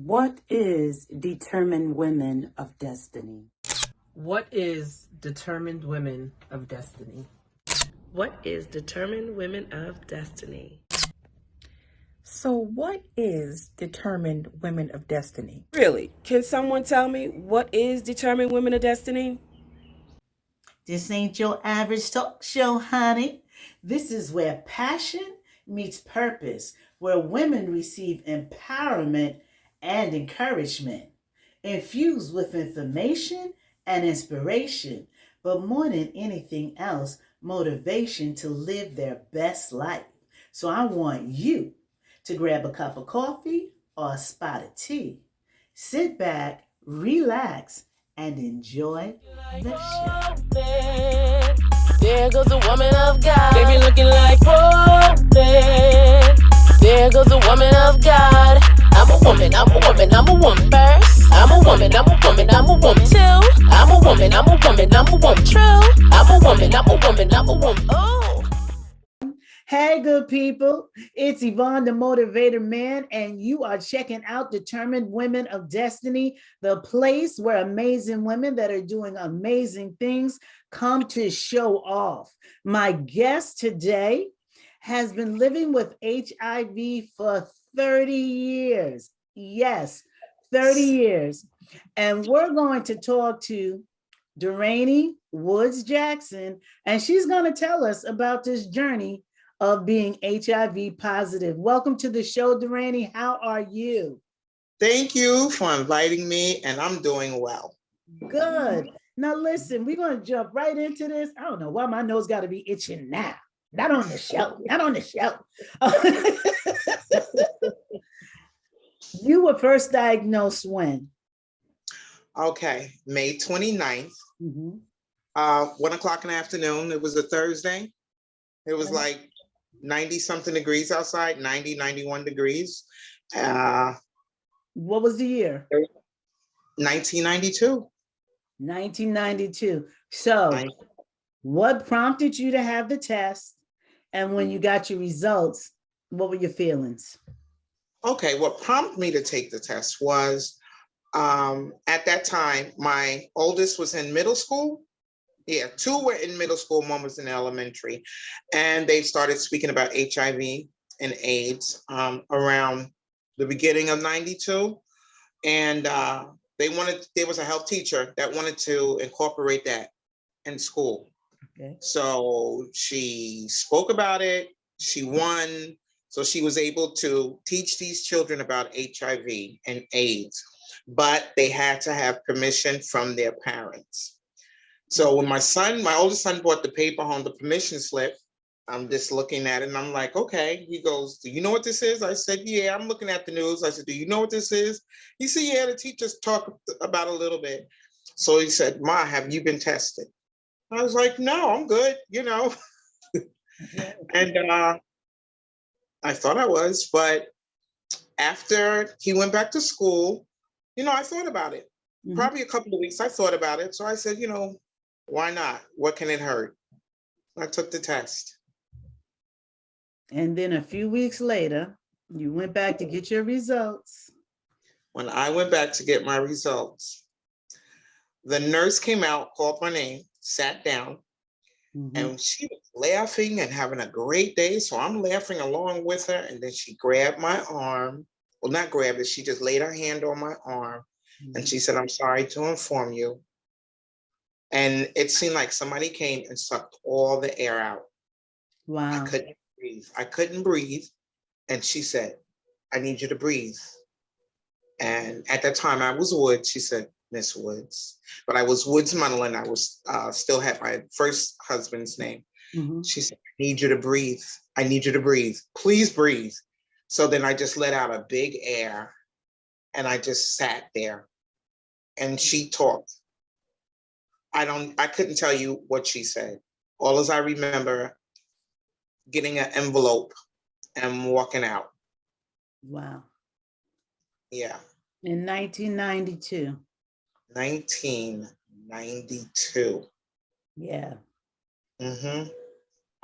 What is Determined Women of Destiny? What is Determined Women of Destiny? What is Determined Women of Destiny? So, what is Determined Women of Destiny? Really, can someone tell me what is Determined Women of Destiny? This ain't your average talk show, honey. This is where passion meets purpose, where women receive empowerment and encouragement, infused with information and inspiration, but more than anything else, motivation to live their best life. So I want you to grab a cup of coffee or a spot of tea. Sit back, relax, and enjoy the show. There goes a woman of God. Baby looking like whoa, man. There goes a woman of God. I'm a woman, I'm a woman, I'm a woman first. I'm a woman, I'm a woman, I'm a woman too. I'm a woman, I'm a woman, I'm a woman true. I'm a woman, I'm a woman, I'm a woman. Oh. Hey, good people. It's Yvonne, the Motivator Man, and you are checking out Determined Women of Destiny, the place where amazing women that are doing amazing things come to show off. My guest today has been living with HIV for 30 years. Yes, 30 years. And we're going to talk to Derani Woods Jackson, and she's going to tell us about this journey of being HIV positive. Welcome to the show, Derani. How are you? Thank you for inviting me, and I'm doing well. Good. Now listen, we're going to jump right into this. I don't know why my nose got to be itching now. Not on the show. Not on the show. You were first diagnosed when? Okay, May 29th, 1 o'clock in the afternoon. It was a Thursday. It was like 90 something degrees outside, 90, 91 degrees. What was the year? 1992. 1992. So what prompted you to have the test? And when you got your results, what were your feelings? Okay, what prompted me to take the test was at that time, my oldest was in middle school. Yeah, two were in middle school, one was in elementary. And they started speaking about HIV and AIDS around the beginning of 92. And there was a health teacher that wanted to incorporate that in school. Okay. So she spoke about it, she won. So she was able to teach these children about HIV and AIDS, but they had to have permission from their parents. So when my oldest son brought the paper home, the permission slip, I'm just looking at it and I'm like, okay. He goes, do you know what this is? I said, yeah, I'm looking at the news. I said, do you know what this is? He said, yeah, the teachers talk about a little bit. So he said, Ma, have you been tested? I was like, no, I'm good, And I thought I was, but after he went back to school, I thought about it. Probably a couple of weeks, I thought about it. So I said, why not? What can it hurt? I took the test. And then a few weeks later, you went back to get your results. When I went back to get my results, the nurse came out, called my name, sat down, and she was laughing and having a great day. So I'm laughing along with her. And then she grabbed my arm. Well, not grabbed it. She just laid her hand on my arm. And she said, I'm sorry to inform you. And it seemed like somebody came and sucked all the air out. Wow. I couldn't breathe. And she said, I need you to breathe. And at that time I was Woods. She said, Miss Woods. But I was Woods Munlin. I was still had my first husband's name. She said, I need you to breathe. I need you to breathe. Please breathe. So then I just let out a big air and I just sat there and she talked. I couldn't tell you what she said. All as I remember, getting an envelope and walking out. Wow. Yeah. In 1992. 1992. Yeah.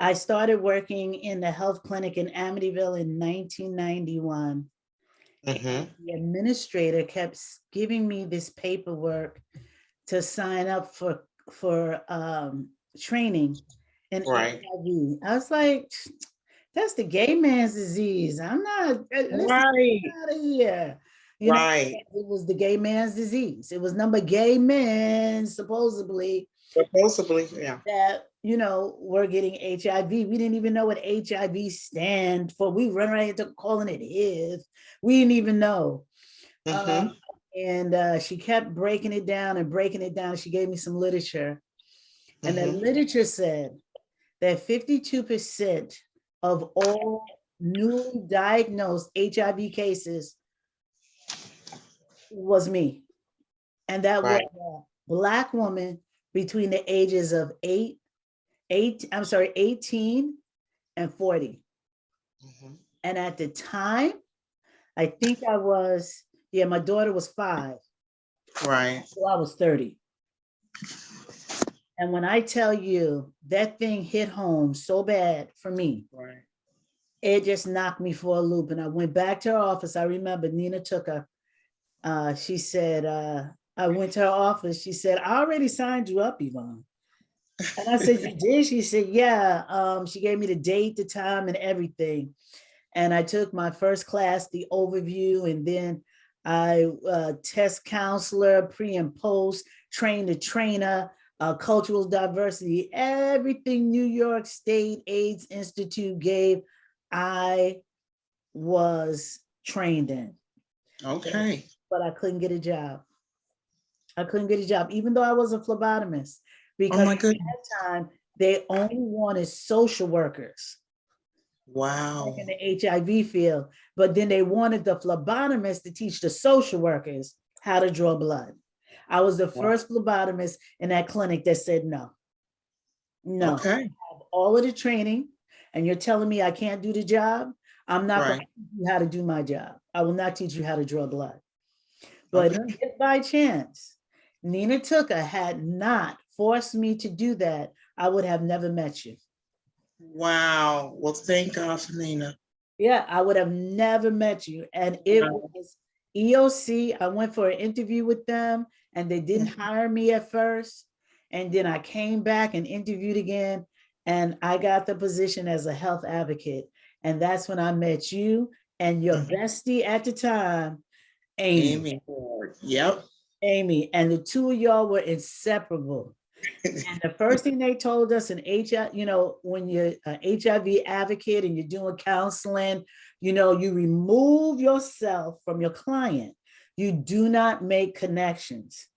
I started working in the health clinic in Amityville in 1991. Mhm. The administrator kept giving me this paperwork to sign up for training in Right. HIV. I was like, that's the gay man's disease. I'm not, listen, Right. out of here. You know, Right. it was the gay man's disease. It was number gay men, supposedly, Supposedly, yeah. that, were getting HIV. We didn't even know what HIV stand for. We run right into calling it HIV. We didn't even know. Mm-hmm. And she kept breaking it down and breaking it down. She gave me some literature. And the literature said that 52% of all newly diagnosed HIV cases was me. And that was Right. a Black woman between the ages of 18 and 40. Mhm. And at the time, I think my daughter was 5. Right. So I was 30. And when I tell you that thing hit home so bad for me, Right. it just knocked me for a loop. And I went back to her office. I remember Nina took her. She said, I went to her office. She said, I already signed you up, Yvonne. And I said, you did? She said, yeah. She gave me the date, the time, and everything. And I took my first class, the overview, and then I test counselor, pre and post, train the trainer, cultural diversity, everything New York State AIDS Institute gave, I was trained in. Okay. But I couldn't get a job. I couldn't get a job, even though I was a phlebotomist, Oh because my at goodness. that time, they only wanted social workers. Wow. Like in the HIV field, but then they wanted the phlebotomist to teach the social workers how to draw blood. I was the first phlebotomist in that clinic that said no. No, Okay. I have all of the training, and you're telling me I can't do the job. I'm not going to Right. teach you how to do my job. I will not teach you how to draw blood. But Okay. if by chance Nina Tucker had not forced me to do that, I would have never met you. Wow. Well, thank God for Nina. Yeah, I would have never met you. And it Wow. was EOC. I went for an interview with them and they didn't hire me at first. And then I came back and interviewed again and I got the position as a health advocate. And that's when I met you and your bestie at the time, Amy. Amy Ford. Yep. Amy. And the two of y'all were inseparable. And the first thing they told us in HIV, when you're an HIV advocate and you're doing counseling, you remove yourself from your client. You do not make connections.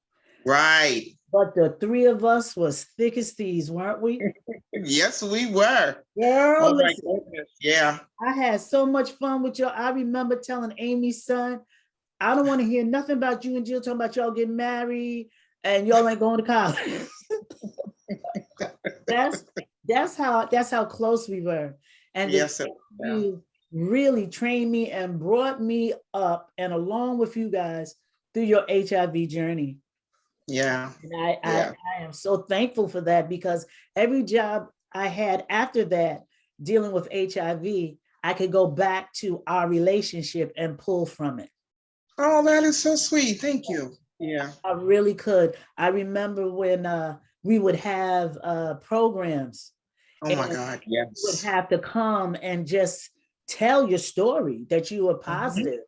Right. But the three of us was thick as thieves, weren't we? Yes, we were. Girl, Oh my listen, goodness. Yeah. I had so much fun with y'all. I remember telling Amy's son, I don't want to hear nothing about you and Jill talking about y'all getting married and y'all ain't going to college. that's how close we were. And Yes. you really trained me and brought me up and along with you guys through your HIV journey. Yeah. And I am so thankful for that because every job I had after that dealing with HIV, I could go back to our relationship and pull from it. Oh, that is so sweet. Thank you. Yeah. I really could. I remember when we would have programs. Oh my God. You would Yes. have to come and just tell your story that you were positive.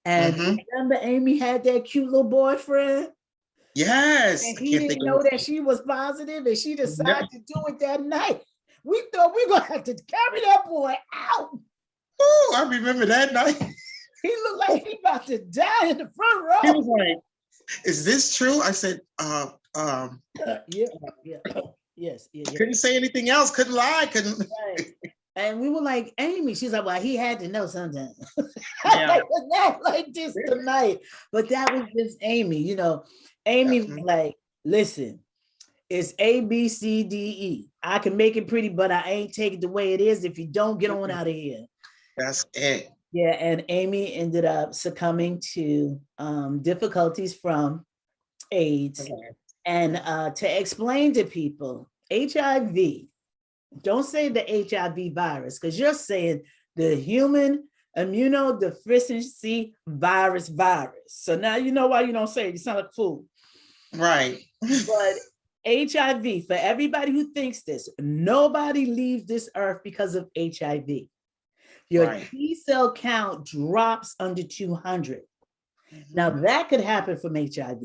And remember, Amy had that cute little boyfriend. Yes. And I he can't think didn't of know that she was positive, and she it. decided to do it that night. We thought we were gonna have to carry that boy out. Oh, I remember that night. He looked like he about to die in the front He row. was like, "Is this true?" I said, Yeah. Yes. couldn't say anything else, couldn't lie, couldn't." Right. And we were like, Amy, she's like, well, he had to know something. Yeah. Not like this tonight. But that was just Amy, Amy was like, listen, it's A, B, C, D, E. I can make it pretty, but I ain't take it the way it is if you don't get on out of here. That's it. Yeah, and Amy ended up succumbing to difficulties from AIDS. And to explain to people, HIV, don't say the HIV virus, because you're saying the human Immunodeficiency virus. So now you know why you don't say it. You sound like a fool. Right. But HIV, for everybody who thinks this, nobody leaves this earth because of HIV. Your Right. T cell count drops under 200. Now that could happen from HIV.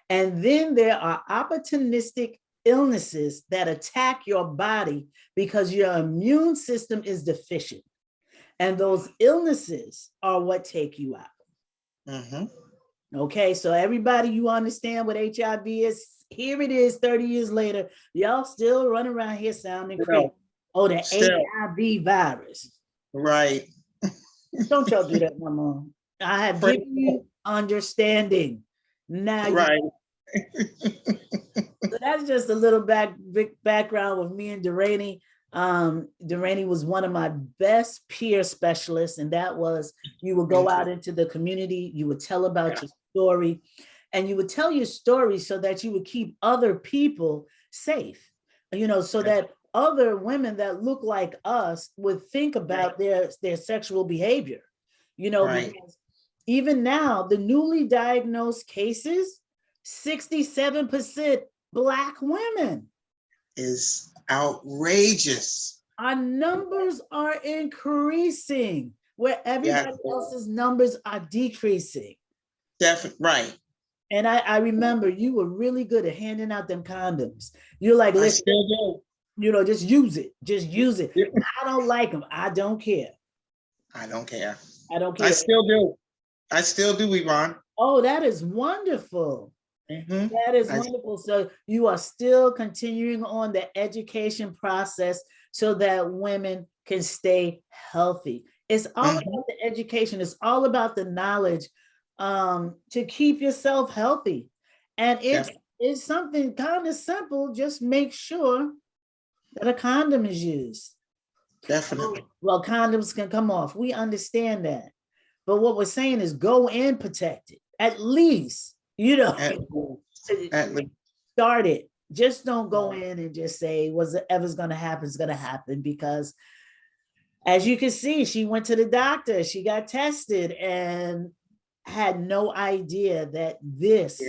And then there are opportunistic illnesses that attack your body because your immune system is deficient. And those illnesses are what take you out. Mm-hmm. Okay, so everybody, you understand what HIV is. Here it is 30 years later. Y'all still running around here sounding crazy. Oh, the HIV virus. Right. Don't y'all do that no more. I have given you understanding. Now you Right. So that's just a little background with me and Derani. Derani was one of my best peer specialists, and that was you would go out into the community, you would tell about your story, and you would tell your story so that you would keep other people safe, so that other women that look like us would think about their sexual behavior, because even now, the newly diagnosed cases, 67% Black women. Is outrageous. Our numbers are increasing where everybody else's numbers are decreasing. Definitely. Right. And I remember you were really good at handing out them condoms. You're like, listen, I still do. Just use it. Just use it. I don't like them. I don't care. I don't care. I don't care. I still do. I still do, Yvonne. Oh, that is wonderful. Mm-hmm. That is wonderful. So you are still continuing on the education process so that women can stay healthy. It's all about the education. It's all about the knowledge to keep yourself healthy. And it's something kind of simple. Just make sure that a condom is used. Definitely. Well, condoms can come off. We understand that. But what we're saying is go in protected. At least, at least. Start it. Just don't go in and just say whatever's going to happen is going to happen, because as you can see, she went to the doctor, she got tested and had no idea that this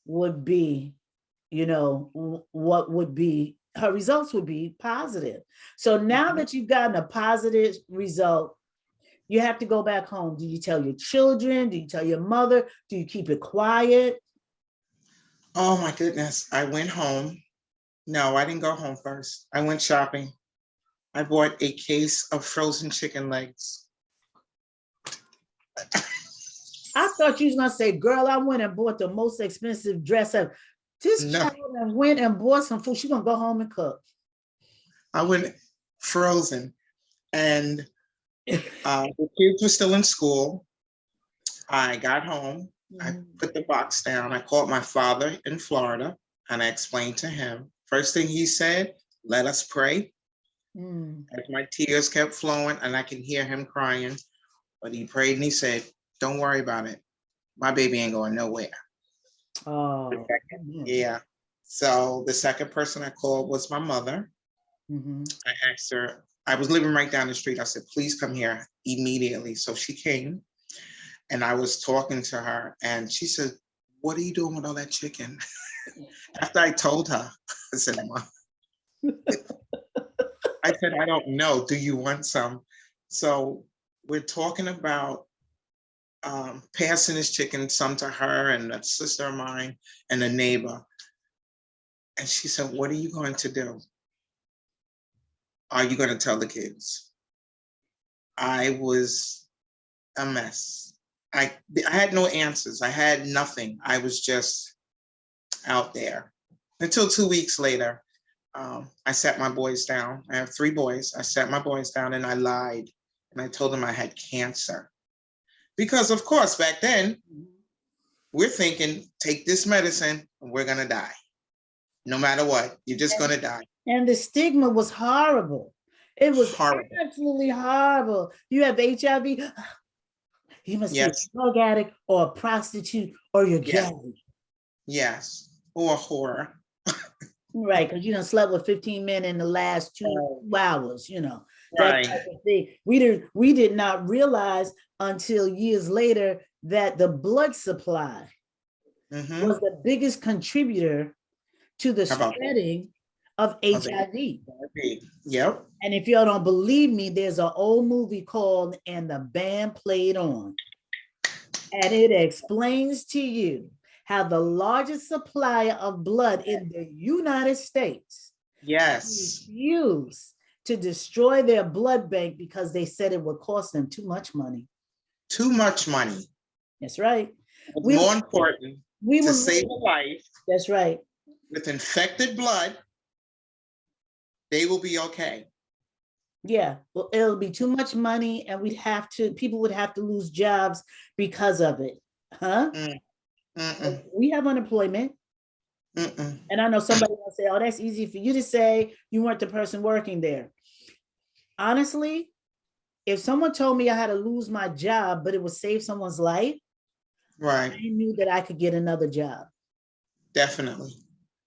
would be, what would be, her results would be positive. So now that you've gotten a positive result, you have to go back home. Do you tell your children? Do you tell your mother? Do you keep it quiet? Oh my goodness. I went home. No, I didn't go home first. I went shopping. I bought a case of frozen chicken legs. I thought you was gonna say, girl, I went and bought the most expensive dress ever. This child went and bought some food. She's gonna go home and cook. I went frozen, and the kids were still in school. I got home. I put the box down. I called my father in Florida, and I explained to him. First thing he said, let us pray. As my tears kept flowing, and I can hear him crying, but he prayed and he said, don't worry about it. My baby ain't going nowhere. Oh, yeah. So the second person I called was my mother. I asked her, I was living right down the street. I said, please come here immediately. So she came, and I was talking to her, and she said, what are you doing with all that chicken? After I told her, I said, Mom, I said, I don't know. Do you want some? So we're talking about passing this chicken, some to her and a sister of mine and a neighbor. And she said, what are you going to do? Are you going to tell the kids? I was a mess. I had no answers. I had nothing. I was just out there. Until 2 weeks later, I sat my boys down. I have 3 boys. I sat my boys down and I lied. And I told them I had cancer. Because of course, back then, we're thinking, take this medicine and we're gonna die. No matter what, you're just gonna die. And the stigma was horrible. It was horrible. Absolutely horrible. You have HIV, you must be a drug addict or a prostitute or you're gay. Yes, or a whore. Right, because you done slept with 15 men in the last 2 hours, that Right. type of thing. We did not realize until years later that the blood supply Mm-hmm. was the biggest contributor to the How about that? spreading of Of HIV. Yep. And if y'all don't believe me, there's an old movie called And the Band Played On. And it explains to you how the largest supplier of blood in the United States Yes. refused to destroy their blood bank because they said it would cost them too much money. Too much money. That's right. It's We- more important We to were save a life That's right. with infected blood. They will be okay. Yeah, well, it'll be too much money, and people would have to lose jobs because of it. Huh? Mm-mm. We have unemployment. Mm-mm. And I know somebody will say, oh, that's easy for you to say. You weren't the person working there. Honestly, if someone told me I had to lose my job, but it would save someone's life, Right. I knew that I could get another job. Definitely.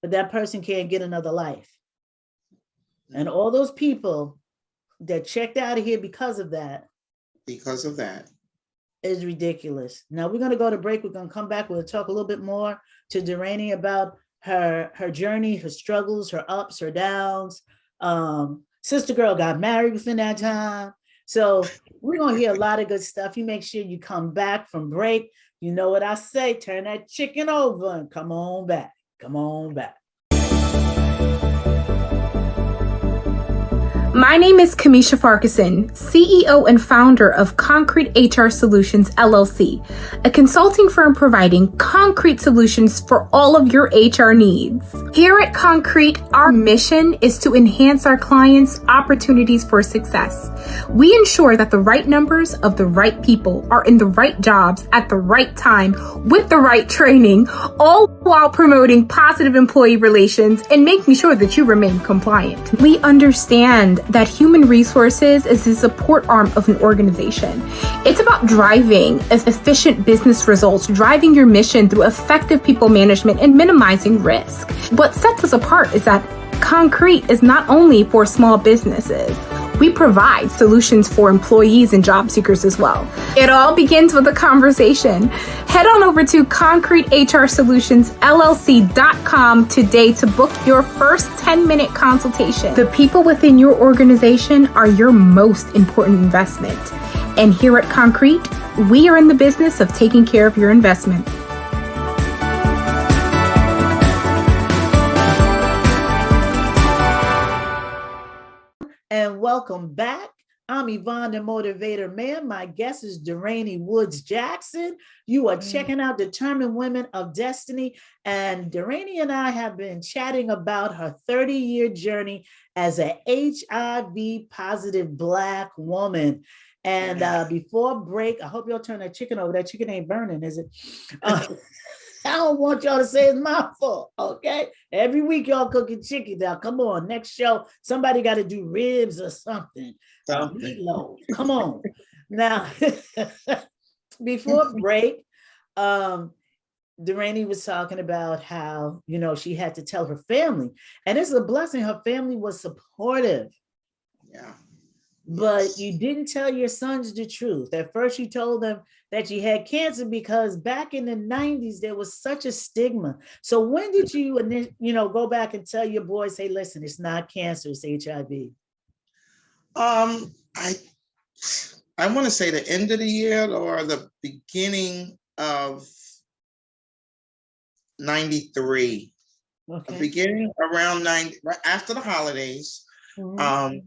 But that person can't get another life. And all those people that checked out of here because of that is ridiculous. Now we're going to go to break. We're going to come back. We'll talk a little bit more to Derani about her journey, her struggles, her ups, her downs. Sister girl got married within that time. So we're going to hear a lot of good stuff. You make sure you come back from break. You know what I say, turn that chicken over and come on back. Come on back. My name is Kamisha Farkason, CEO and founder of Concrete HR Solutions, LLC, a consulting firm providing concrete solutions for all of your HR needs. Here at Concrete, our mission is to enhance our clients' opportunities for success. We ensure that the right numbers of the right people are in the right jobs at the right time with the right training, all while promoting positive employee relations and making sure that you remain compliant. We understand that human resources is the support arm of an organization. It's about driving efficient business results, driving your mission through effective people management and minimizing risk. What sets us apart is that Concrete is not only for small businesses. We provide solutions for employees and job seekers as well. It all begins with a conversation. Head on over to concretehrsolutionsllc.com today to book your first 10-minute consultation. The people within your organization are your most important investment. And here at Concrete, we are in the business of taking care of your investment. And welcome back. I'm Yvonne, the Motivator Man. My guest is Derani Woods Jackson. You are checking out Determined Women of Destiny. And Derani and I have been chatting about her 30-year journey as an HIV positive Black woman. And before break, I hope y'all turn that chicken over. That chicken ain't burning, is it? I don't want y'all to say it's my fault, okay? Every week y'all cooking chicken now. Come on, next show, somebody got to do ribs or something. Meatloaf. Come on. Now, before break, Derani was talking about how, she had to tell her family. And it's a blessing. Her family was supportive. Yeah. But you didn't tell your sons the truth. At first, you told them that you had cancer because back in the 90s, there was such a stigma. So when did you, go back and tell your boys, hey, listen, it's not cancer, it's HIV? I want to say the end of the year or the beginning of 93. Okay. The beginning around 90, right after the holidays. Mm-hmm.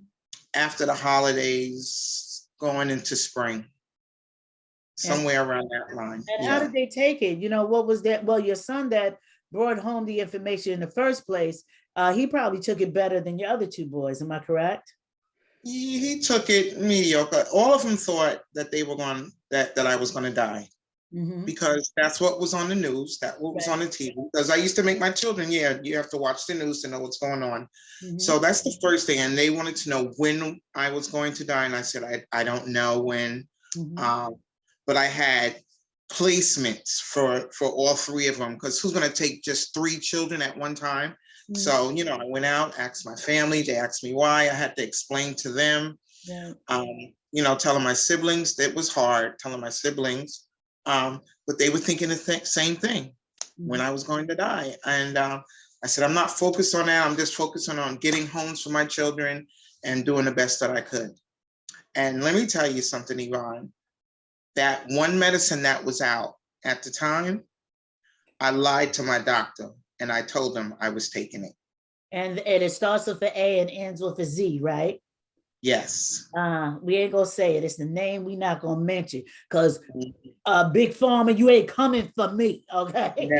After the holidays, going into spring, somewhere around that line. And how did they take it? What was that? Well, your son that brought home the information in the first place, he probably took it better than your other two boys. Am I correct? He took it mediocre. All of them thought that they were that I was going to die. Mm-hmm. Because that's what was on the news, that what was on the TV. Because I used to make my children, you have to watch the news to know what's going on. Mm-hmm. So that's the first thing. And they wanted to know when I was going to die. And I said, I don't know when. Mm-hmm. But I had placements for all three of them, because who's going to take just 3 children at one time? Mm-hmm. So, I went out, asked my family, they asked me why. I had to explain to them. Right. Telling my siblings it was hard, telling my siblings, but they were thinking the same thing when I was going to die. And I said, I'm not focused on that. I'm just focusing on getting homes for my children and doing the best that I could. And let me tell you something, Yvonne, that one medicine that was out at the time, I lied to my doctor and I told him I was taking it. And it starts with an A and ends with a Z, right? Yes. We ain't gonna say it. It's the name we not gonna mention because Big Pharma, you ain't coming for me, okay?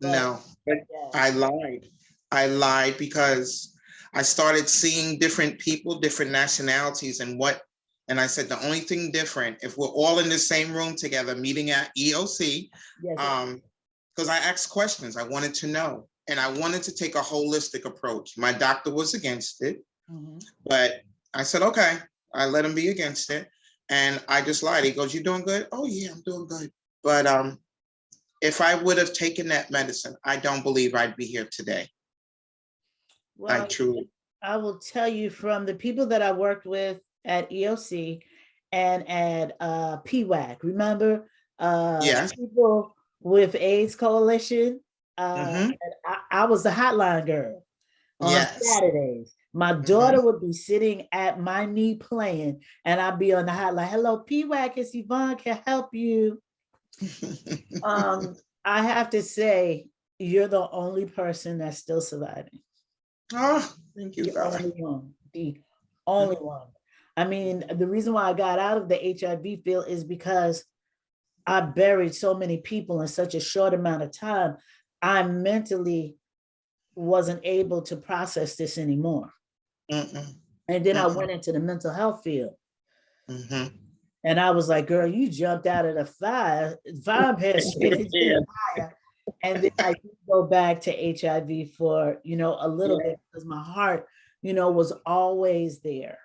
No. But I lied. I lied because I started seeing different people, different nationalities, and I said the only thing different, if we're all in the same room together, meeting at EOC, because I asked questions, I wanted to know, and I wanted to take a holistic approach. My doctor was against it, but I said, okay, I let him be against it. And I just lied. He goes, you doing good? Oh yeah, I'm doing good. But if I would have taken that medicine, I don't believe I'd be here today. Well, I truly. I will tell you from the people that I worked with at EOC and at PWAC, remember? Yes. People with AIDS Coalition. And I was the hotline girl on Saturdays. My daughter would be sitting at my knee playing, and I'd be on the hotline. Hello, PWAC, it's Yvonne, can help you. I have to say, you're the only person that's still surviving. Oh, thank you. The only one. The only one. I mean, the reason why I got out of the HIV field is because I buried so many people in such a short amount of time. I mentally wasn't able to process this anymore. And then I went into the mental health field. And I was like, girl, you jumped out of the fire pit straight into the fire. And then I did go back to HIV for, a little bit because my heart, was always there.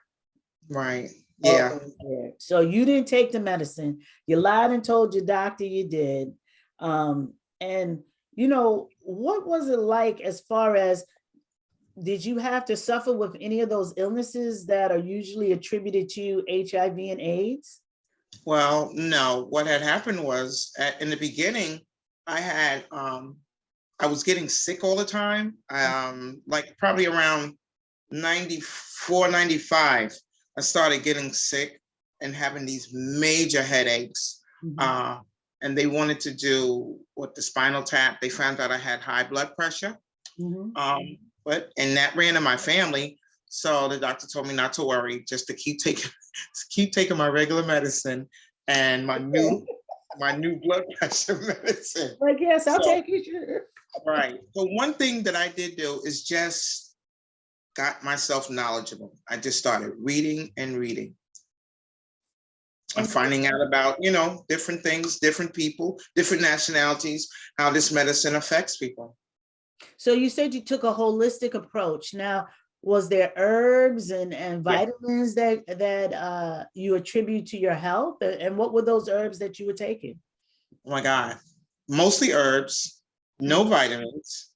Right. Yeah. There. So you didn't take the medicine. You lied and told your doctor you did. And, what was it like as far as, did you have to suffer with any of those illnesses that are usually attributed to HIV and AIDS? Well, no. What had happened was in the beginning, I was getting sick all the time. Like probably around 94, 95, I started getting sick and having these major headaches. And they wanted to do the spinal tap. They found out I had high blood pressure. And that ran in my family. So the doctor told me not to worry, just to keep taking my regular medicine and my new blood pressure medicine. Like, yes, I'll take it. Right. So one thing that I did do is just got myself knowledgeable. I just started reading and reading. I'm finding out about, different things, different people, different nationalities, how this medicine affects people. So you said you took a holistic approach. Now, was there herbs and vitamins that you attribute to your health? And what were those herbs that you were taking? Oh my God, mostly herbs, no vitamins,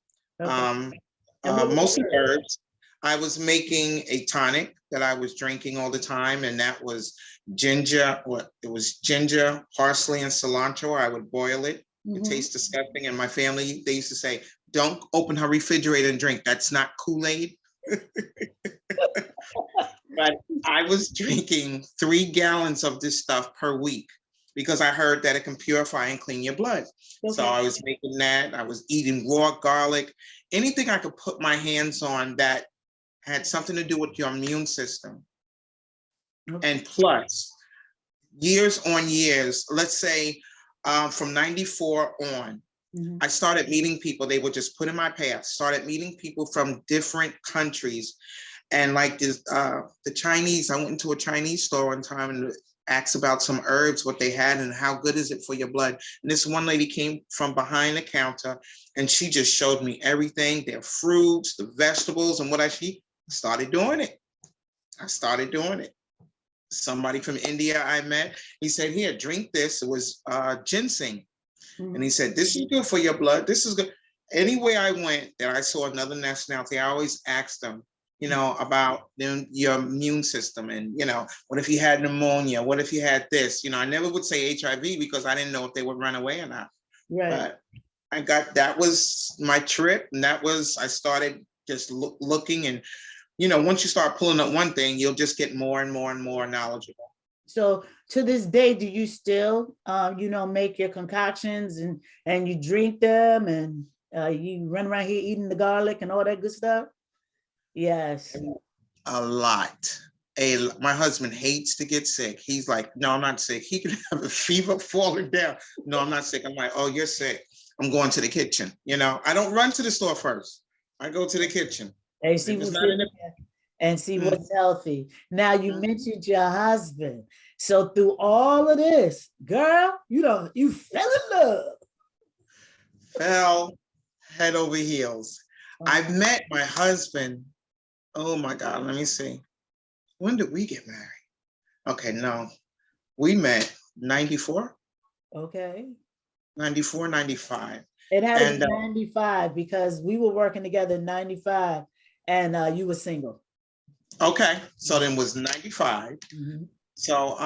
mostly herbs. I was making a tonic that I was drinking all the time, and that was ginger. It was ginger, parsley, and cilantro. I would boil it. It tastes disgusting. And my family, they used to say, don't open her refrigerator and drink. That's not Kool-Aid. But I was drinking 3 gallons of this stuff per week because I heard that it can purify and clean your blood. So I was making that. I was eating raw garlic, anything I could put my hands on that had something to do with your immune system. And plus, years on years, let's say from 94 on, I started meeting people. They were just put in my path. Started meeting people from different countries. And like this, the Chinese, I went into a Chinese store one time and asked about some herbs, what they had and how good is it for your blood. And this one lady came from behind the counter and she just showed me everything, their fruits, the vegetables, and what I started doing it. I started doing it. Somebody from India I met, he said, here, drink this. It was ginseng. And he said, this is good for your blood. This is good. Anywhere I went that I saw another nationality, I always asked them, about your immune system. And, what if you had pneumonia? What if you had this? I never would say HIV because I didn't know if they would run away or not. Right. But that was my trip. And I started just looking. And, once you start pulling up one thing, you'll just get more and more and more knowledgeable. So to this day, do you still, make your concoctions and you drink them and you run around here eating the garlic and all that good stuff? Yes. A lot. My husband hates to get sick. He's like, no, I'm not sick. He can have a fever falling down. No, I'm not sick. I'm like, oh, you're sick. I'm going to the kitchen. I don't run to the store first. I go to the kitchen. And see what's healthy. Now you mentioned your husband. So through all of this, girl, you fell in love. Fell head over heels. I met my husband. Oh my God, let me see. When did we get married? Okay, no. We met 94. Okay. 94, 95. It had to be 95 because we were working together in 95 and you were single. Okay, so then it was 95. Mm-hmm. So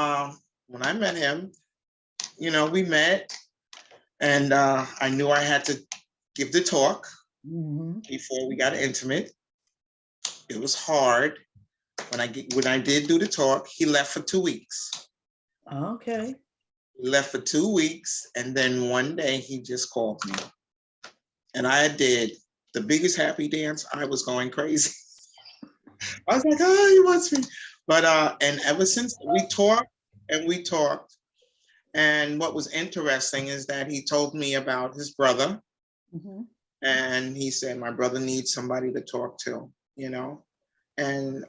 when I met him, we met and I knew I had to give the talk before we got intimate. It was hard. When I did do the talk, he left for 2 weeks. Okay. He left for 2 weeks, and then one day he just called me. And I did the biggest happy dance. I was going crazy. I was like, oh, he wants me. But and ever since we talked. And what was interesting is that he told me about his brother. Mm-hmm. And he said, my brother needs somebody to talk to, And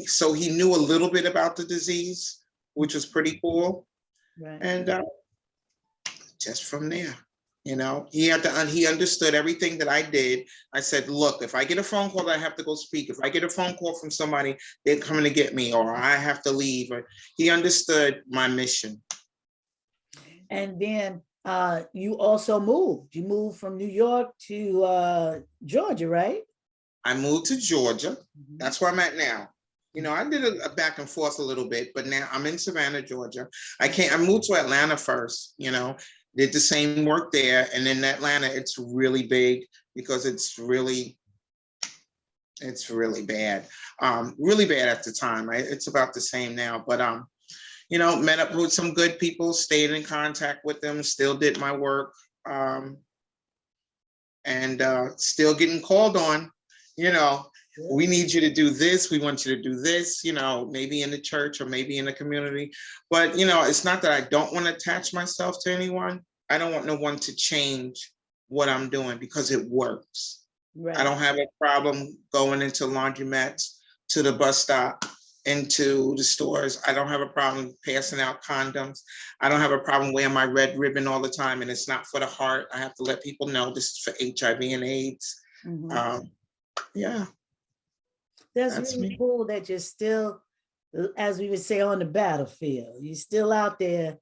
so he knew a little bit about the disease, which was pretty cool. Right. And just from there, he understood everything that I did. I said, look, if I get a phone call, I have to go speak. If I get a phone call from somebody, they're coming to get me, or I have to leave. Or he understood my mission. And then you also moved. You moved from New York to Georgia, right? I moved to Georgia. That's where I'm at now. I did a back and forth a little bit, but now I'm in Savannah, Georgia. I moved to Atlanta first, did the same work there. And in Atlanta, it's really big because it's really bad. Really bad at the time. It's about the same now, but met up with some good people, stayed in contact with them, still did my work, and still getting called on, we need you to do this. We want you to do this, maybe in the church or maybe in the community. But, it's not that I don't want to attach myself to anyone. I don't want no one to change what I'm doing because it works. Right. I don't have a problem going into laundromats, to the bus stop, into the stores. I don't have a problem passing out condoms. I don't have a problem wearing my red ribbon all the time. And it's not for the heart. I have to let people know this is for HIV and AIDS. Mm-hmm. Yeah. That's really cool that you're still, as we would say, on the battlefield. You're still out there,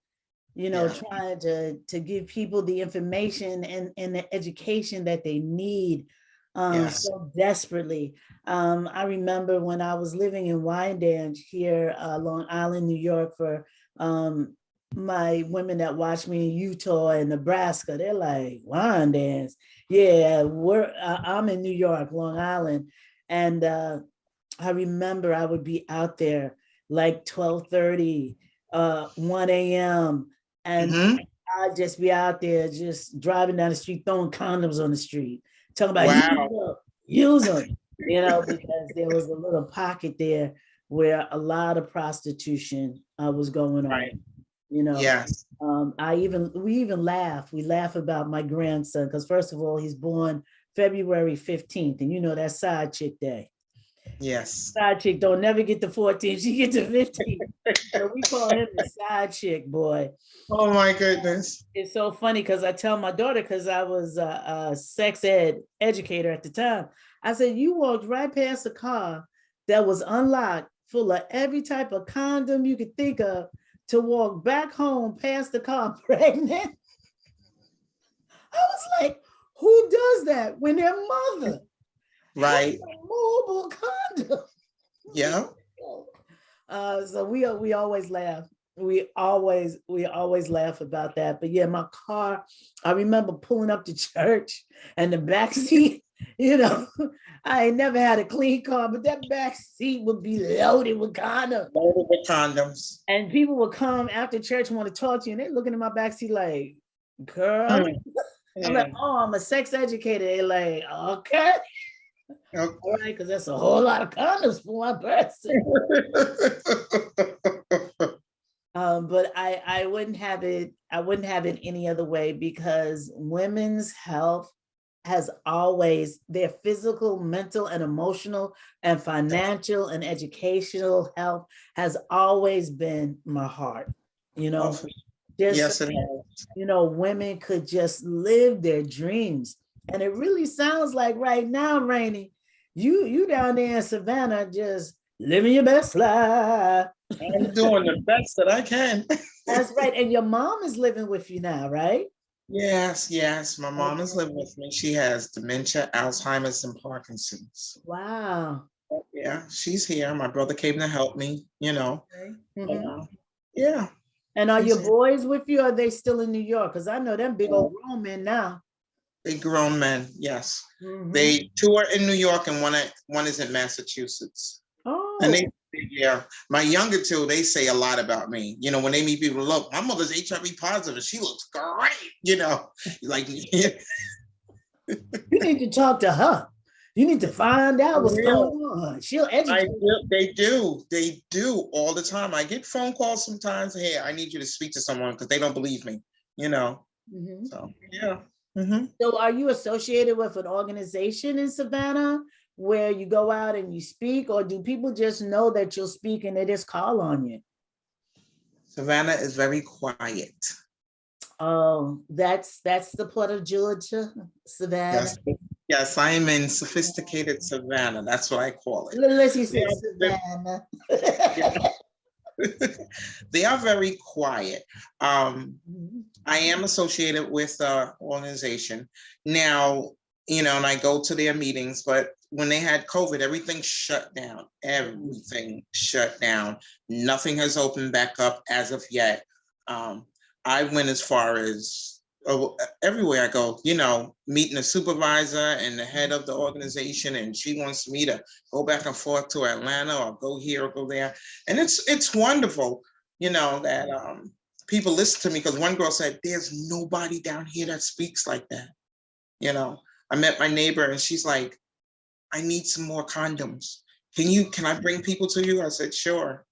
trying to give people the information and the education that they need so desperately. I remember when I was living in Wyandanch here, Long Island, New York, for my women that watch me in Utah and Nebraska, they're like, Wyandanch? Yeah, I'm in New York, Long Island. And I remember I would be out there like 12:30, 1 a.m. And I'd just be out there just driving down the street, throwing condoms on the street, talking about use them, because there was a little pocket there where a lot of prostitution was going on. Right. Yes. We even laugh. We laugh about my grandson because first of all, he's born February 15th, and that's side chick day. Yes. Side chick don't never get to 14, she gets to 15. So we call him the side chick boy. Oh my goodness. It's so funny because I tell my daughter, because I was a sex ed educator at the time, I said, you walked right past a car that was unlocked, full of every type of condom you could think of, to walk back home past the car pregnant. I was like, who does that when their mother? Right. Mobile condom. Yeah. So we always laugh. We always laugh about that. But yeah, my car, I remember pulling up to church and the back seat, I ain't never had a clean car, but that back seat would be loaded with condoms. Loaded with condoms. And people would come after church and want to talk to you, and they're looking at my back seat like, girl. I'm like, oh, I'm a sex educator. They're like, okay. Okay. All right, because that's a whole lot of condoms for one person. But I wouldn't have it. I wouldn't have it any other way, because women's health has always, their physical, mental, and emotional, and financial and educational health has always been my heart. Yes, it has. Women could just live their dreams, and it really sounds like right now, Rainey, you down there in Savannah just living your best life. I'm doing the best that I can. That's right. And your mom is living with you now, right? Yes. My mom is living with me. She has dementia, Alzheimer's, and Parkinson's. Wow. Yeah, she's here. My brother came to help me, Okay. Mhm. Yeah. And are She's your here. boys with you, or are they still in New York? Because I know them big old grown men now. They grown men, yes. Mhm. They two are in New York and one is in Massachusetts. Oh. And yeah, my younger two, they say a lot about me. When they meet people, look, my mother's HIV positive and she looks great, like You need to talk to her. You need to find out what's going on. She'll educate you. They do all the time. I get phone calls sometimes. Hey, I need you to speak to someone, because they don't believe me, Mhm. So yeah. Mm-hmm. So are you associated with an organization in Savannah where you go out and you speak, or do people just know that you'll speak and they just call on you? Savannah is very quiet. Oh, that's the part of Georgia, Savannah. Yes, I am in sophisticated Savannah. That's what I call it. Let's say Savannah. They are very quiet. I am associated with an organization now, and I go to their meetings, but when they had COVID, everything shut down. Everything shut down. Nothing has opened back up as of yet. I went as far as everywhere I go, meeting a supervisor and the head of the organization, and she wants me to go back and forth to Atlanta or go here or go there. And it's wonderful, that people listen to me, because one girl said, there's nobody down here that speaks like that. I met my neighbor and she's like, I need some more condoms. Can I bring people to you? I said, sure.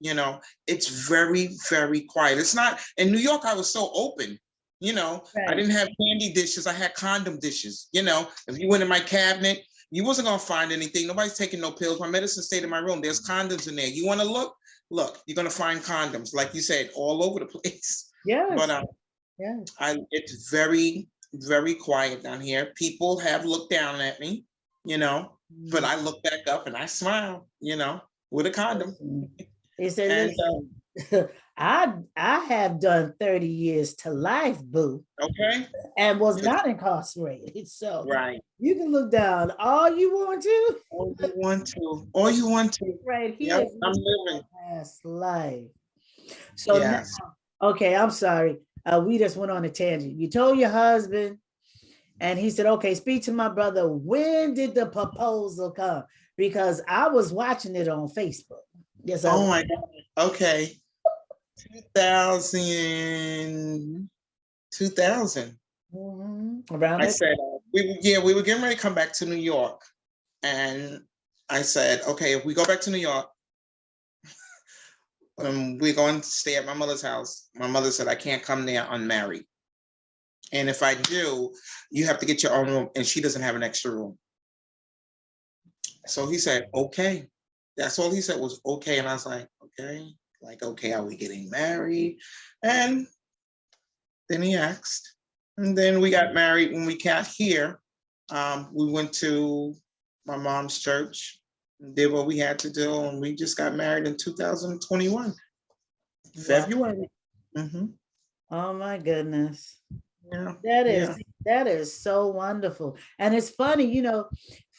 It's very, very quiet. It's not, in New York, I was so open. Right. I didn't have candy dishes. I had condom dishes. If you went in my cabinet, you wasn't going to find anything. Nobody's taking no pills. My medicine stayed in my room. There's condoms in there. You want to look, you're going to find condoms, like you said, all over the place. Yes. But yes. it's very, very quiet down here. People have looked down at me, but I look back up and I smile, with a condom. He said, And, listen, I have done 30 years to life, boo. Okay. And was not incarcerated. So right. You can look down all you want to. All you want to. All you want to. Right here. Yep, I'm living. Past life. So yes. Now, okay, I'm sorry. We just went on a tangent. You told your husband, and he said, okay, speak to my brother. When did the proposal come? Because I was watching it on Facebook. Yes. Oh my God. Okay. 2000. Mm-hmm. Around I said, we were getting ready to come back to New York. And I said, okay, if we go back to New York, we're going to stay at my mother's house. My mother said, I can't come there unmarried. And if I do, you have to get your own room. And she doesn't have an extra room. So he said, okay. That's all he said was okay. And I was like, okay. Like, okay, are we getting married? And then he asked. And then we got married when we got here. We went to my mom's church, did what we had to do, and we just got married in 2021, February. Mm-hmm. Oh my goodness. Yeah. That is so wonderful. And it's funny,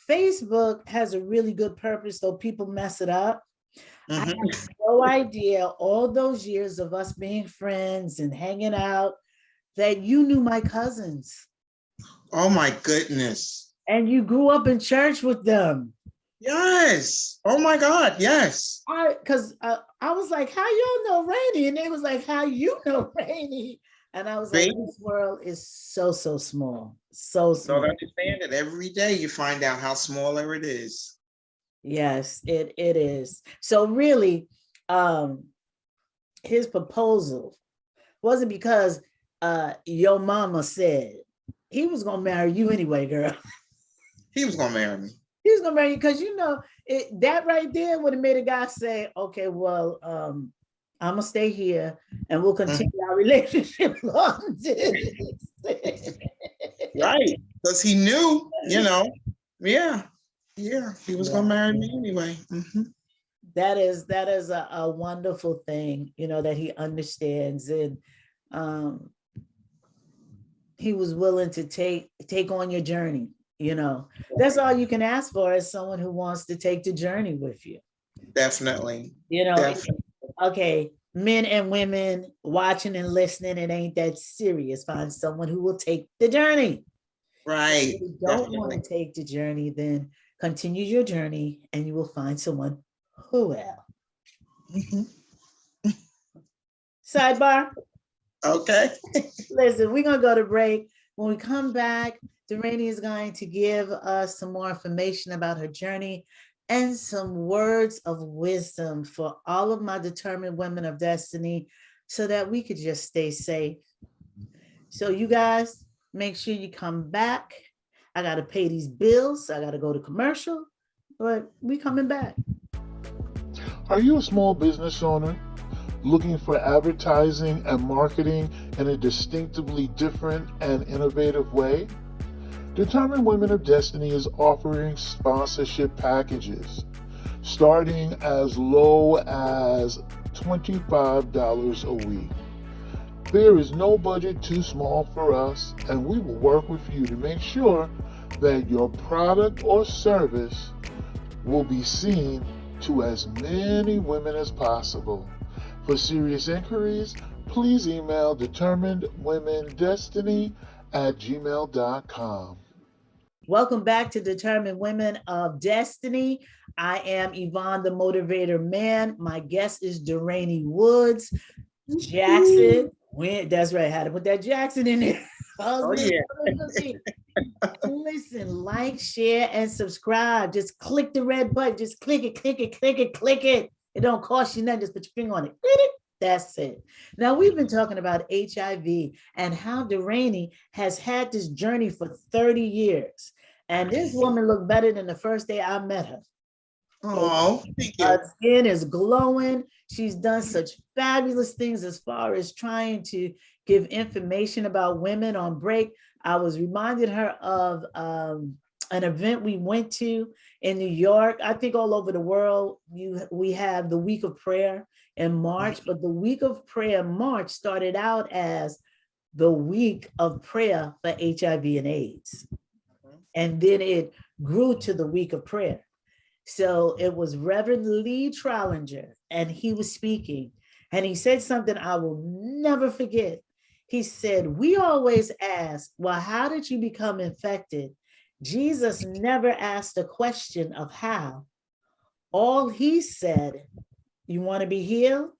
Facebook has a really good purpose, though people mess it up. I Mhm. had no idea all those years of us being friends and hanging out that you knew my cousins Oh my goodness. and you grew up in church with them. Yes. Oh my God. Yes. I was like, how y'all know Rainy? And they was like, how you know Rainy? And I was like, Baby. this world is so, so small. So small. Don't understand it. Every day you find out how smaller it is. Yes, it is. So really, his proposal wasn't because your mama said he was gonna marry you anyway, girl. He was gonna marry me. He was gonna marry you because that right there would have made a guy say, okay, well, I'm gonna stay here and we'll continue our relationship long distance. Right. Because he knew, yeah, he was gonna marry me anyway. Mhm. That is a wonderful thing, that he understands, and he was willing to take on your journey. That's all you can ask for is someone who wants to take the journey with you. Definitely. Definitely. Okay, men and women watching and listening, it ain't that serious. Find someone who will take the journey. Right. If you don't want to take the journey, then continue your journey and you will find someone who will. Sidebar. Okay. Listen, we're going to go to break. When we come back, Derani is going to give us some more information about her journey and some words of wisdom for all of my determined women of destiny so that we could just stay safe. So you guys, make sure you come back. I got to pay these bills. I got to go to commercial, but we coming back. Are you a small business owner looking for advertising and marketing in a distinctively different and innovative way? Determined Women of Destiny is offering sponsorship packages starting as low as $25 a week. There is no budget too small for us, and we will work with you to make sure that your product or service will be seen to as many women as possible. For serious inquiries, please email determinedwomendestiny@gmail.com. Welcome back to Determined Women of Destiny. I am Yvonne, the Motivator Man. My guest is Derani Woods. Jackson. That's right. I had to put that Jackson in there. Oh, yeah. Listen, like, share, and subscribe. Just click the red button. Just click it, click it, click it, click it. It don't cost you nothing. Just put your finger on it. That's it. Now, we've been talking about HIV and how Derani has had this journey for 30 years. And this woman looked better than the first day I met her. Oh, thank you. Her skin is glowing. She's done such fabulous things as far as trying to give information about women on break. I was reminded her of an event we went to in New York. I think all over the world, we have the week of prayer in March, but the week of prayer in March started out as the week of prayer for HIV and AIDS. And then it grew to the week of prayer. So it was Reverend Lee Trollinger, and he was speaking, and he said something I will never forget. He said, we always ask, well, how did you become infected? Jesus never asked a question of how. All he said, you want to be healed?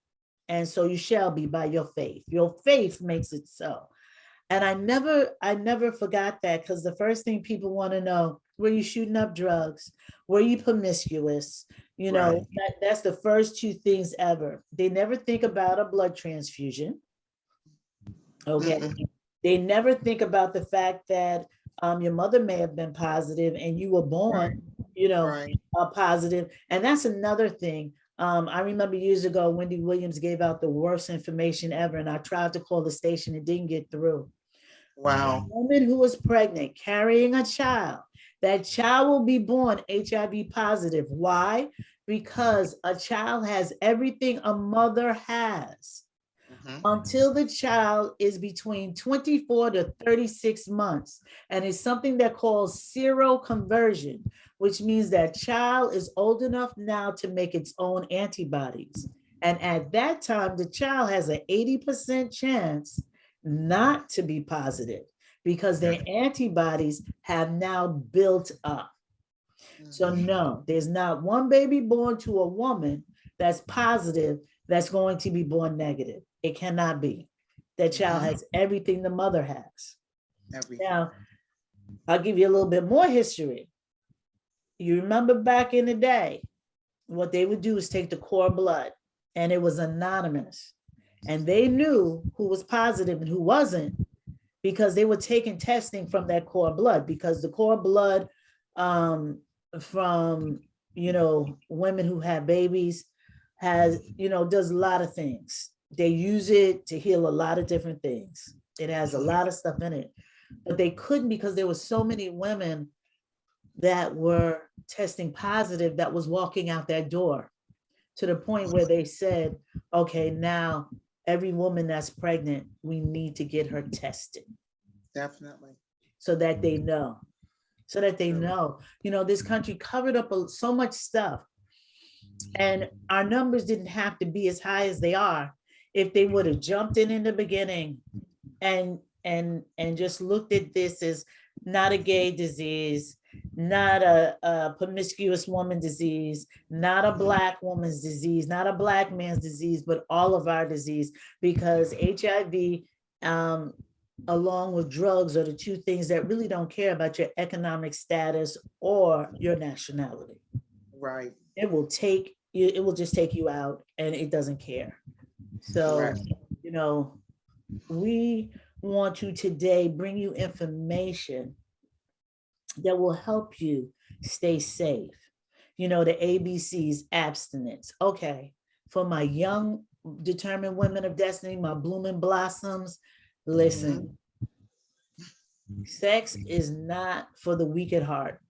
And so you shall be by your faith. Your faith makes it so. And I never forgot that, because the first thing people want to know, were you shooting up drugs? Were you promiscuous? Right. That's the first two things ever. They never think about a blood transfusion. Okay. They never think about the fact that your mother may have been positive and you were born, positive. And that's another thing. I remember years ago, Wendy Williams gave out the worst information ever, and I tried to call the station. It didn't get through. Wow. A woman who was pregnant, carrying a child, that child will be born HIV positive. Why? Because a child has everything a mother has. until the child is between 24 to 36 months. And it's something that calls seroconversion, which means that child is old enough now to make its own antibodies. And at that time, the child has an 80% chance not to be positive because their antibodies have now built up. So no, there's not one baby born to a woman that's positive that's going to be born negative. It cannot be. That child has everything the mother has. Now, I'll give you a little bit more history. You remember back in the day, what they would do is take the cord blood, and it was anonymous. And they knew who was positive and who wasn't because they were taking testing from that cord blood, because the cord blood from, women who have babies has, does a lot of things. They use it to heal a lot of different things. It has a lot of stuff in it, but they couldn't because there were so many women that were testing positive that was walking out that door, to the point where they said, okay, now every woman that's pregnant, we need to get her tested. Definitely. So that they know. This country covered up so much stuff. And our numbers didn't have to be as high as they are if they would have jumped in the beginning and just looked at this as not a gay disease, not a promiscuous woman disease, not a Black woman's disease, not a Black man's disease, but all of our disease, because HIV, along with drugs, are the two things that really don't care about your economic status or your nationality. Right. It will just take you out, and it doesn't care. So, Right. We want to today bring you information that will help you stay safe. The ABCs, abstinence. Okay, for my young, determined women of destiny, my blooming blossoms, listen, sex is not for the weak at heart.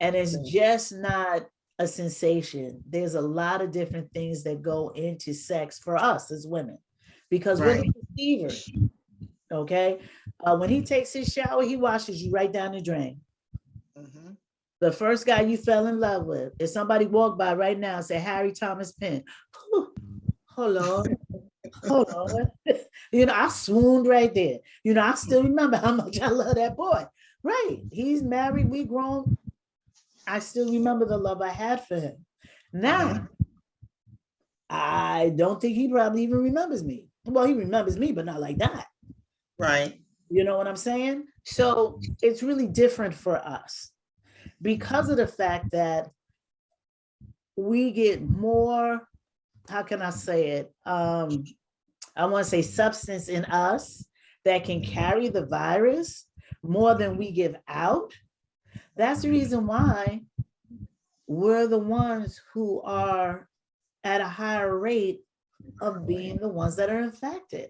And it's just not a sensation. There's a lot of different things that go into sex for us as women, because we're the deceivers. Okay. When he takes his shower, he washes you right down the drain. The first guy you fell in love with, if somebody walked by right now and said Harry Thomas Penn, hold on. I swooned right there. I still remember how much I love that boy. Right. He's married, we grown. I still remember the love I had for him. Now, I don't think he probably even remembers me. Well, he remembers me, but not like that. Right. You know what I'm saying? So it's really different for us because of the fact that we get more, how can I say it? I want to say substance in us that can carry the virus more than we give out. That's the reason why we're the ones who are at a higher rate of being the ones that are infected.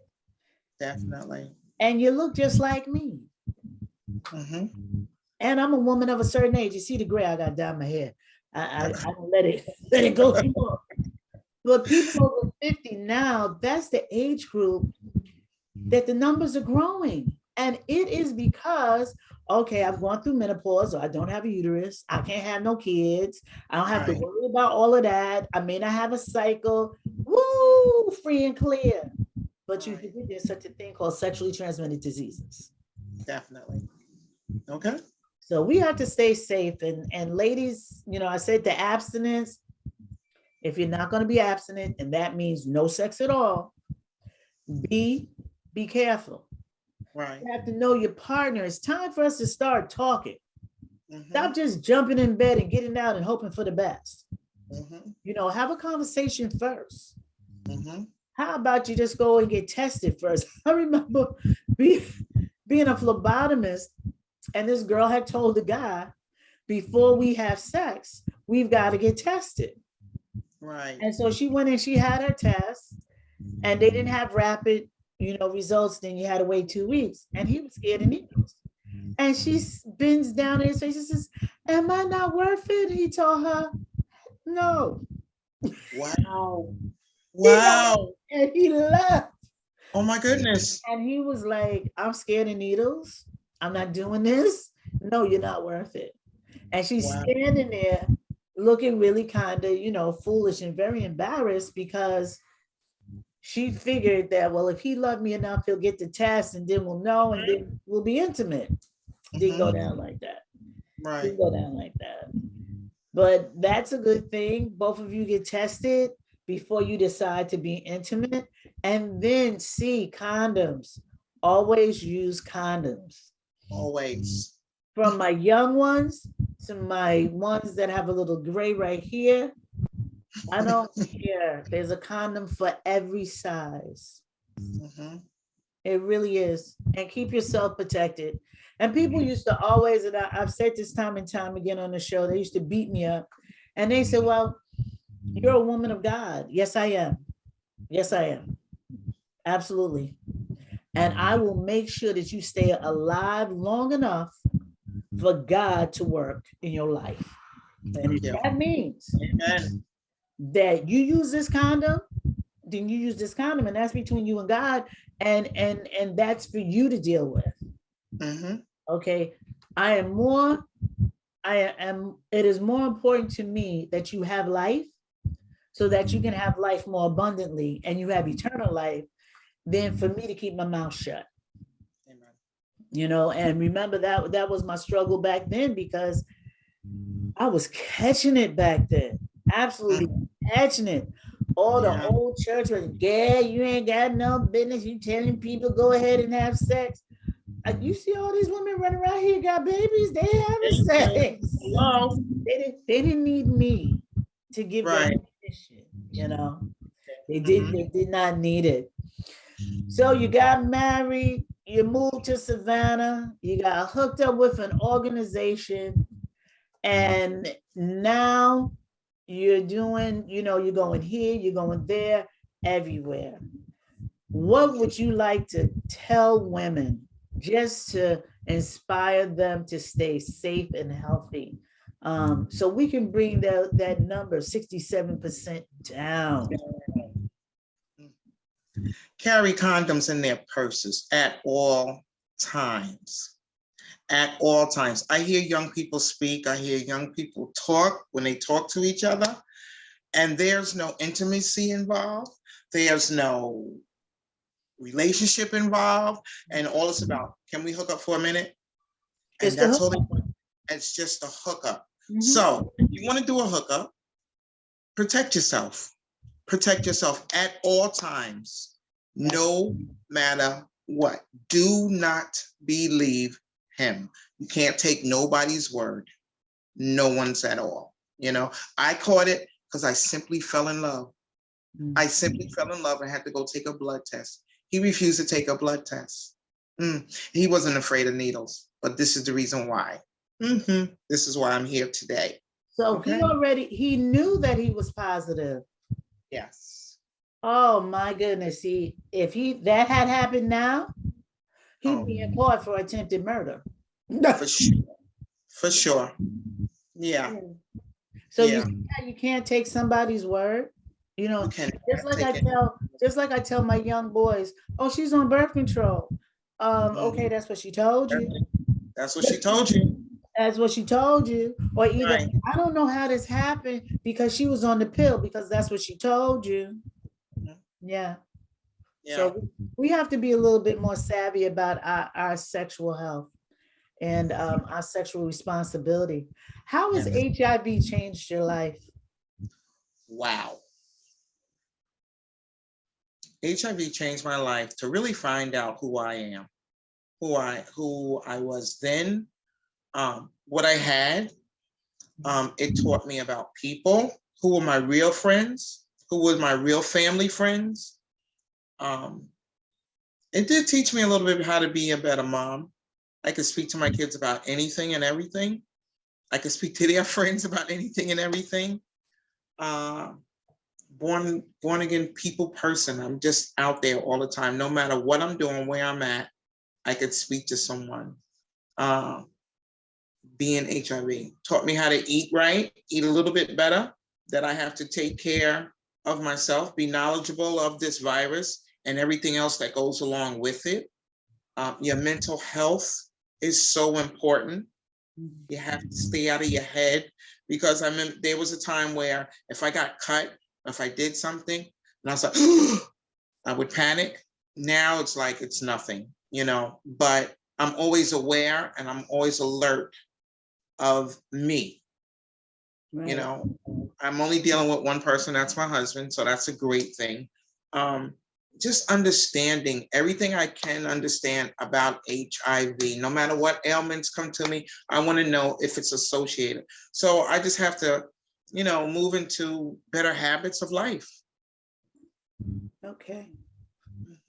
Definitely. And you look just like me. And I'm a woman of a certain age. You see the gray I got down my hair. I don't let it go anymore. But people over 50 now, that's the age group that the numbers are growing. And it is because, okay, I've gone through menopause, so I don't have a uterus. I can't have no kids. I don't have to worry about all of that. I may not have a cycle. Woo, free and clear. But you forget there's such a thing called sexually transmitted diseases. Definitely. Okay. So we have to stay safe. And ladies, I said the abstinence, if you're not going to be abstinent, and that means no sex at all, be careful. Right. You have to know your partner. It's time for us to start talking. Stop just jumping in bed and getting out and hoping for the best. Have a conversation first. How about you just go and get tested first? I remember being a phlebotomist, and this girl had told the guy, before we have sex, we've got to get tested. Right. And so she went and she had her test, and they didn't have rapid, results. Then you had to wait 2 weeks, and he was scared of needles. And she bends down in his face and says, "Am I not worth it?" He told her, "No." Wow. Wow. And he left. Oh my goodness. And he was like, I'm scared of needles. I'm not doing this. No, you're not worth it. And she's Wow. standing there looking really kind of, foolish and very embarrassed because she figured that, well, if he loved me enough, he'll get the test and then we'll know and then we'll be intimate. Didn't go down like that. Right. Didn't go down like that. But that's a good thing. Both of you get tested before you decide to be intimate. And then see condoms. Always use condoms. Always. From my young ones to my ones that have a little gray right here, I don't care. There's a condom for every size. It really is. And keep yourself protected. And people used to always, and I've said this time and time again on the show, they used to beat me up. And they said, well, you're a woman of God. Yes, I am. Yes, I am. Absolutely. And I will make sure that you stay alive long enough for God to work in your life. And if that means that you use this condom, then you use this condom, and that's between you and God, and that's for you to deal with. Okay. It is more important to me that you have life so that you can have life more abundantly and you have eternal life than for me to keep my mouth shut. And remember that was my struggle back then, because I was catching it back then. Absolutely catching it. All the old church was, yeah, you ain't got no business. You telling people go ahead and have sex. You see all these women running around here, got babies, they having sex. They didn't need me to give them permission, They did not need it. So you got married, you moved to Savannah, you got hooked up with an organization, and now you're doing, you're going here, you're going there, everywhere. What would you like to tell women just to inspire them to stay safe and healthy? So we can bring that number 67% down. Carry condoms in their purses at all times. At all times. I hear young people speak. I hear young people talk when they talk to each other, and there's no intimacy involved. There's no relationship involved, and all it's about, can we hook up for a minute? And that's all they want. It's just a hookup. So if you want to do a hookup, protect yourself. Protect yourself at all times, no matter what. Do not believe him. You can't take nobody's word. No one's at all. I caught it because I simply fell in love. I simply fell in love and had to go take a blood test. He refused to take a blood test. He wasn't afraid of needles, but this is the reason why. This is why I'm here today. So he knew that he was positive. Yes. Oh my goodness. See, if that had happened now, he'd be in court for attempted murder. For sure. For sure. Yeah. So you can't take somebody's word. Just like I tell my young boys, oh, she's on birth control. Okay, that's what she told you. That's what she told you. That's what she told you. Or either, I don't know how this happened because she was on the pill, because that's what she told you. Yeah. So we have to be a little bit more savvy about our sexual health and our sexual responsibility. How has HIV changed your life? Wow. HIV changed my life to really find out who I am, who I was then, what I had. It taught me about people, who were my real friends, who were my real family friends. It did teach me a little bit how to be a better mom. I could speak to my kids about anything and everything. I could speak to their friends about anything and everything. Born again people person. I'm just out there all the time. No matter what I'm doing, where I'm at, I could speak to someone. Being HIV taught me how to eat right, eat a little bit better, that I have to take care of myself, be knowledgeable of this virus and everything else that goes along with it. Your mental health is so important. You have to stay out of your head, because I mean, there was a time where if I got cut, if I did something, and I was like, I would panic. Now it's like it's nothing, but I'm always aware and I'm always alert of me. Right. I'm only dealing with one person, that's my husband, so that's a great thing. Just understanding everything I can understand about HIV. No matter what ailments come to me, I want to know if it's associated. So I just have to, move into better habits of life. Okay.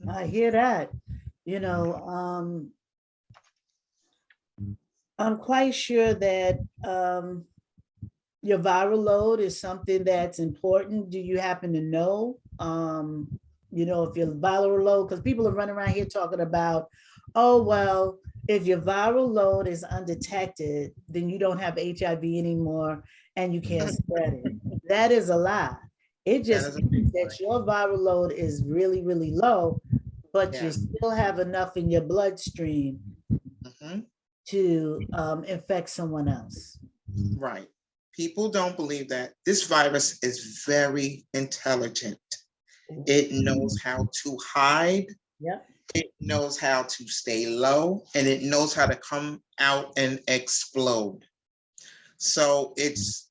I hear that. I'm quite sure that your viral load is something that's important. Do you happen to know, if your viral load, because people are running around here talking about, oh, well, if your viral load is undetected, then you don't have HIV anymore and you can't spread it. That is a lie. It just means that your viral load is really, really low, but you still have enough in your bloodstream to infect someone else. Right. People don't believe that this virus is very intelligent. It knows how to hide. Yep. It knows how to stay low, and it knows how to come out and explode. So it's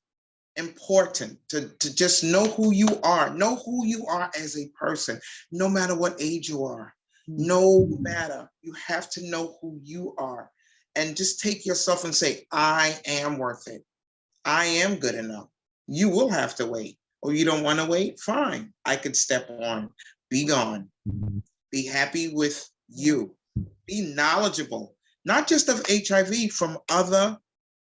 important to just know who you are. Know who you are as a person, no matter what age you are. No matter, you have to know who you are, and just take yourself and say, I am worth it. I am good enough. You will have to wait. Or you don't want to wait? Fine. I could step on. Be gone. Be happy with you. Be knowledgeable, not just of HIV, from other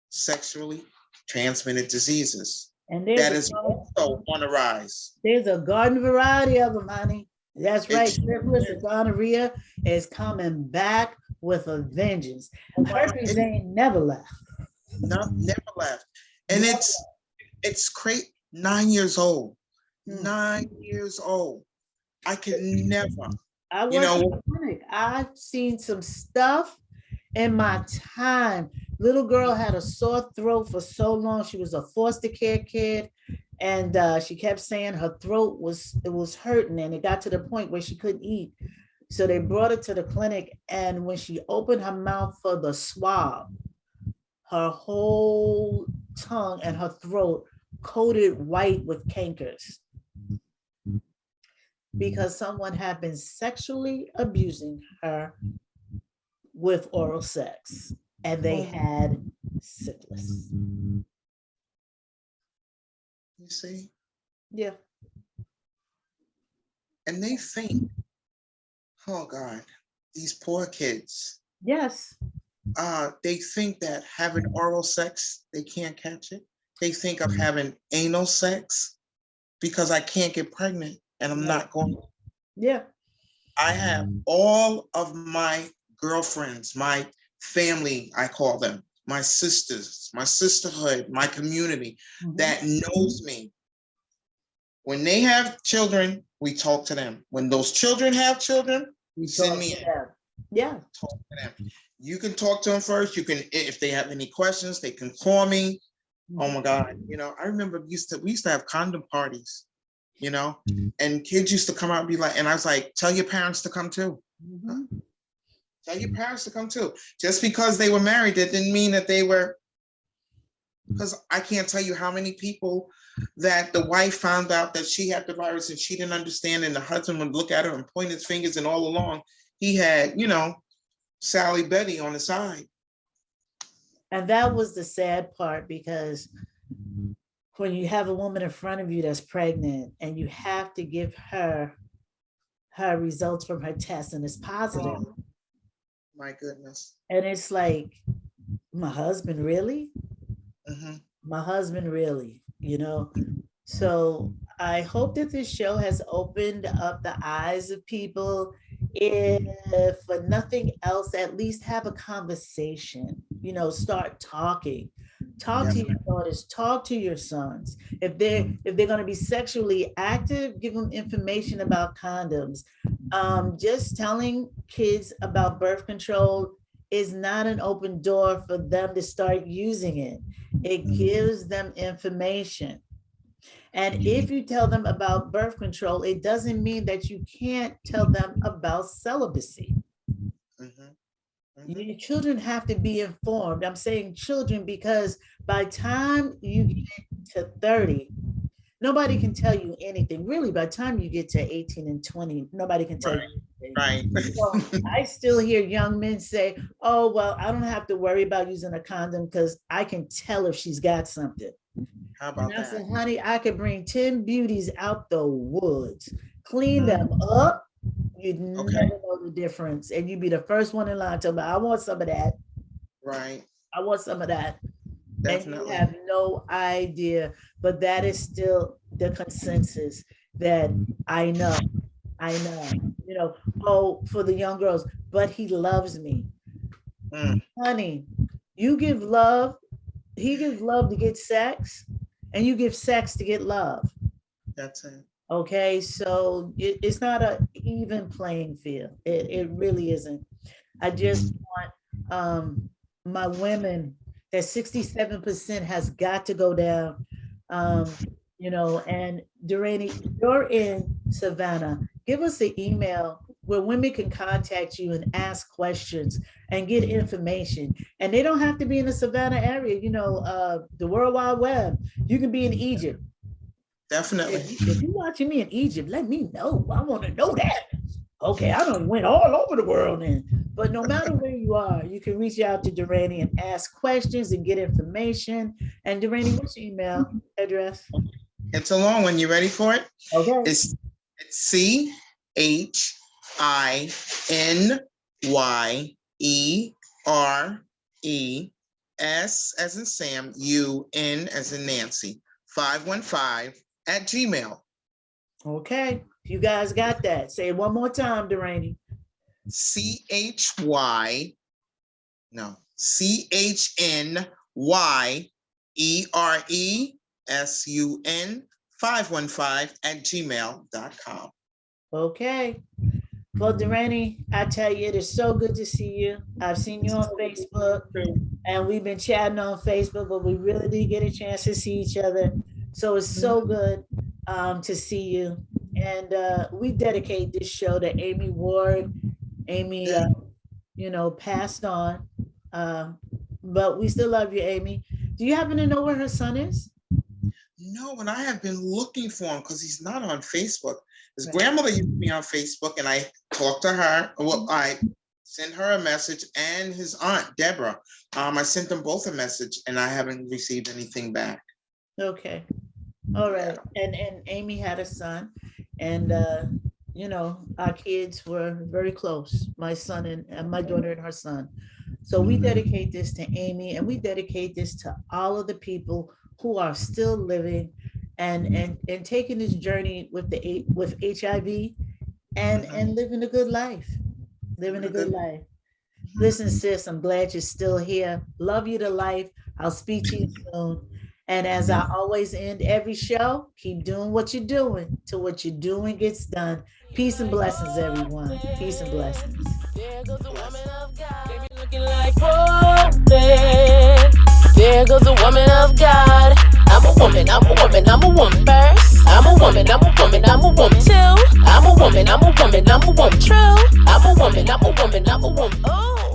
sexually transmitted diseases. And that is also on the rise. There's a garden variety of them, honey. That's right. Syphilis and gonorrhea is coming back with a vengeance. Herpes ain't never left. No, never left. And it's crazy. 9 years old. 9 years old. I could never. I work in the clinic. I've seen some stuff in my time. Little girl had a sore throat for so long. She was a foster care kid, and she kept saying her throat was hurting, and it got to the point where she couldn't eat. So they brought her to the clinic, and when she opened her mouth for the swab, her whole tongue and her throat coated white with cankers, because someone had been sexually abusing her with oral sex, and they had syphilis. You see? Yeah. And they think, oh God, these poor kids. Yes. They think that having oral sex, they can't catch it. They think of having anal sex because I can't get pregnant and I'm not going to. Yeah. I have all of my girlfriends, my family, I call them, my sisters, my sisterhood, my community that knows me. When they have children, we talk to them. When those children have children, we send me in. Yeah. Talk to them. You can talk to them first. You can, if they have any questions, they can call me. Oh my God. I remember we used to have condom parties, and kids used to come out and be like, and I was like, tell your parents to come too. Tell your parents to come too. Just because they were married, that didn't mean that they were, because I can't tell you how many people that the wife found out that she had the virus and she didn't understand, and the husband would look at her and point his fingers, and all along he had, Sally Betty on the side. And that was the sad part, because when you have a woman in front of you that's pregnant and you have to give her results from her test and it's positive. Oh, my goodness. And it's like, my husband, really? My husband, really? So I hope that this show has opened up the eyes of people if for nothing else, at least have a conversation, start talking. Talk to your daughters, talk to your sons. If they're going to be sexually active, give them information about condoms. Just telling kids about birth control is not an open door for them to start using it. It gives them information. And if you tell them about birth control, it doesn't mean that you can't tell them about celibacy. Your children have to be informed. I'm saying children because by the time you get to 30, nobody can tell you anything. Really, by the time you get to 18 and 20, nobody can tell you anything. Right. So I still hear young men say, oh, well, I don't have to worry about using a condom because I can tell if she's got something. How about And I that? said, honey, I could bring 10 beauties out the woods, clean them up. You'd never know the difference. And you'd be the first one in line to me, I want some of that. Right. I want some of that. Definitely. And you have no idea. But that is still the consensus that I know. Oh, for the young girls, but he loves me. Honey, you give love, he gives love to get sex, and you give sex to get love. That's it. Okay, so it's not an even playing field. It really isn't. I just want my women, that 67% has got to go down. And Derani, you're in Savannah. Give us an email where women can contact you and ask questions and get information. And they don't have to be in the Savannah area, the World Wide Web. You can be in Egypt. Definitely. If you're watching me in Egypt, let me know. I want to know that. Okay, I done went all over the world then. But no matter where you are, you can reach out to Derani and ask questions and get information. And Derani, what's your email address? It's a long one. You ready for it? Okay. It's CHINYERES as in Sam, UN as in Nancy, 515@gmail. Okay, you guys got that. Say it one more time, Derani. CHINYERESUN 515@gmail.com. Okay. Well, Derani, I tell you, it is so good to see you. I've seen you on Facebook, and we've been chatting on Facebook, but we really didn't get a chance to see each other. So it's so good to see you. And we dedicate this show to Amy Ward. Amy, passed on, but we still love you, Amy. Do you happen to know where her son is? No, and I have been looking for him because he's not on Facebook. His grandmother used to be on Facebook, and I talked to her. Well, I sent her a message, and his aunt, Deborah. I sent them both a message, and I haven't received anything back. Okay. All right. And Amy had a son, and our kids were very close, my son and my daughter and her son. So we dedicate this to Amy, and we dedicate this to all of the people who are still living and taking this journey with HIV and living a good life. Listen, sis, I'm glad you're still here. Love you to life. I'll speak to you soon. And as I always end every show, keep doing what you're doing till what you're doing gets done. Peace and blessings, everyone. Peace and blessings. There goes a woman of God. Baby looking like, whoa, man. There goes a woman of God. I'm a woman first. I'm a woman too. I'm a woman true. I'm a woman. Oh.